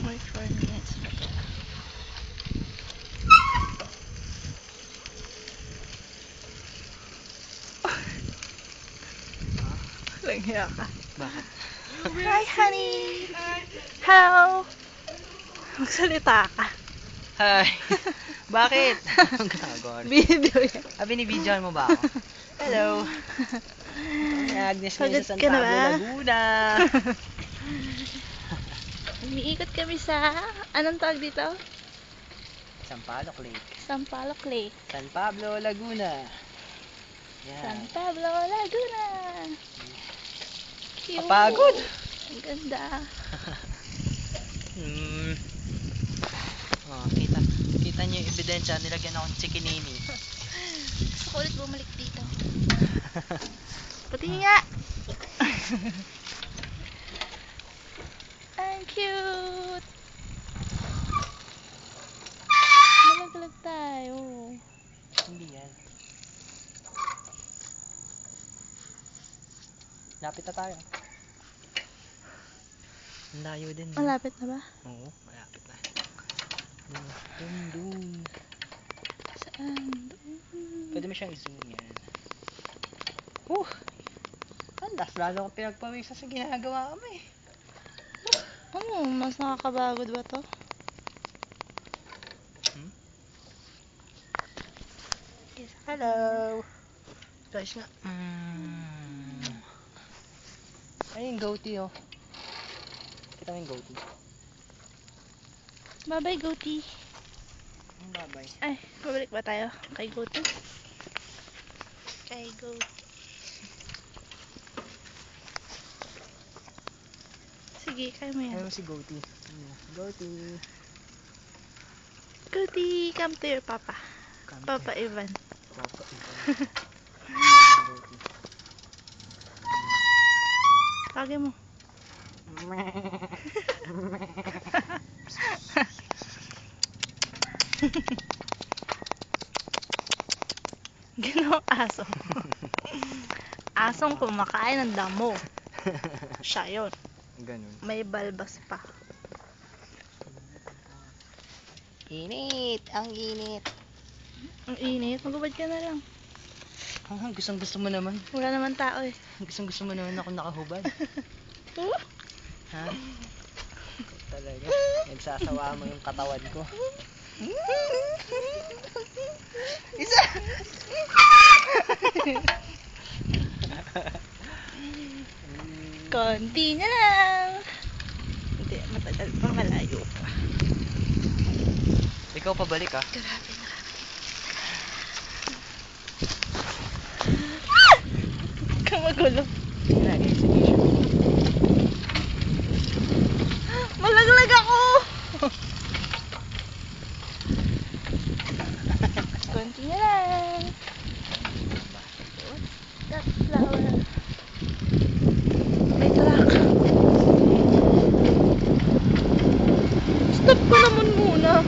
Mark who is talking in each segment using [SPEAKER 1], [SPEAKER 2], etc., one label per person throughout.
[SPEAKER 1] Wait for minutes. Langya ka.
[SPEAKER 2] Bakit?
[SPEAKER 1] Hi, honey! Hello! Magsalita ka.
[SPEAKER 2] Hi! Bakit? Ang ginagawa rin.
[SPEAKER 1] Video yan.
[SPEAKER 2] Binibidyohan mo ba ako? Hello! Ay, Agnes ngayon sa San
[SPEAKER 1] Pagod ka na
[SPEAKER 2] Pablo,
[SPEAKER 1] ba?
[SPEAKER 2] Laguna.
[SPEAKER 1] Umiikot kami sa... Anong tawag dito?
[SPEAKER 2] Sampaloc Lake.
[SPEAKER 1] Sampaloc Lake.
[SPEAKER 2] San Pablo, Laguna.
[SPEAKER 1] San
[SPEAKER 2] Yan.
[SPEAKER 1] Pablo, Laguna. Cute.
[SPEAKER 2] Kapagod!
[SPEAKER 1] Ang ganda.
[SPEAKER 2] Kita niyo yung ebidensya, nilagyan akong chikinini.
[SPEAKER 1] Gusto ko ulit bumalik dito. Pati nga. Ang cute. Malaglag tayo.
[SPEAKER 2] Hindi yan. Lapit na tayo. Ang layo din.
[SPEAKER 1] Malapit na ba?
[SPEAKER 2] Oo, malapit na. Dun.
[SPEAKER 1] Saan?
[SPEAKER 2] Pwede mo siyang i-zoom yan. Andas, lalo akong pinagpawisa sa ginagawa kami.
[SPEAKER 1] Ano? Mas nakakabagod ba to?
[SPEAKER 2] Yes, hello! Guys nga. Ay, yung goatee oh. Kita mo yung goatee.
[SPEAKER 1] Bye-bye, goatee.
[SPEAKER 2] Bye-bye.
[SPEAKER 1] Ay, babalik ba tayo? Kay goatee? Kay goatee. Sige, kaya mo yan.
[SPEAKER 2] Ayaw si goatee. Goatee.
[SPEAKER 1] Goatee, come to your papa.
[SPEAKER 2] Come
[SPEAKER 1] Papa Ivan.
[SPEAKER 2] Papa Ivan. Goatee.
[SPEAKER 1] Tawagin mo. Ginawang aso. Asong kumakain ng damo. Siya yun.
[SPEAKER 2] Ganun.
[SPEAKER 1] May balbas pa.
[SPEAKER 2] Init! Ang init!
[SPEAKER 1] Ang init. Magubad ka na lang.
[SPEAKER 2] Gustong gusto mo naman.
[SPEAKER 1] Wala naman tao eh.
[SPEAKER 2] Gustong gusto mo naman ako nakahubad. Ha? Talaga. Nagsasawa mo yung katawan ko. Isa!
[SPEAKER 1] Konti na lang. Hindi, matagal pa, malayo pa.
[SPEAKER 2] Ikaw pabalik ah.
[SPEAKER 1] Grabe na. Kamagulo. Malaglag ako! Konti na lang. That flower. May truck. Stop ko naman muna.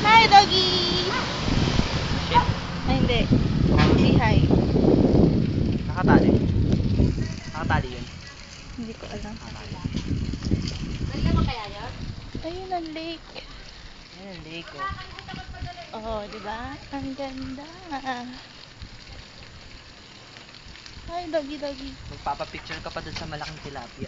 [SPEAKER 1] Hi, doggy!
[SPEAKER 2] Shit.
[SPEAKER 1] Ay, hindi. Hindi hi.
[SPEAKER 2] Nakatali. Nakatali yun.
[SPEAKER 1] Hindi ko alam.
[SPEAKER 2] Nakatali.
[SPEAKER 1] Ayun ang lake.
[SPEAKER 2] Ayan ang lake oh.
[SPEAKER 1] Oh, di ba? Ang ganda. Hi, doggy, doggy.
[SPEAKER 2] Magpapapicture ka pa dun sa malaking tilapia.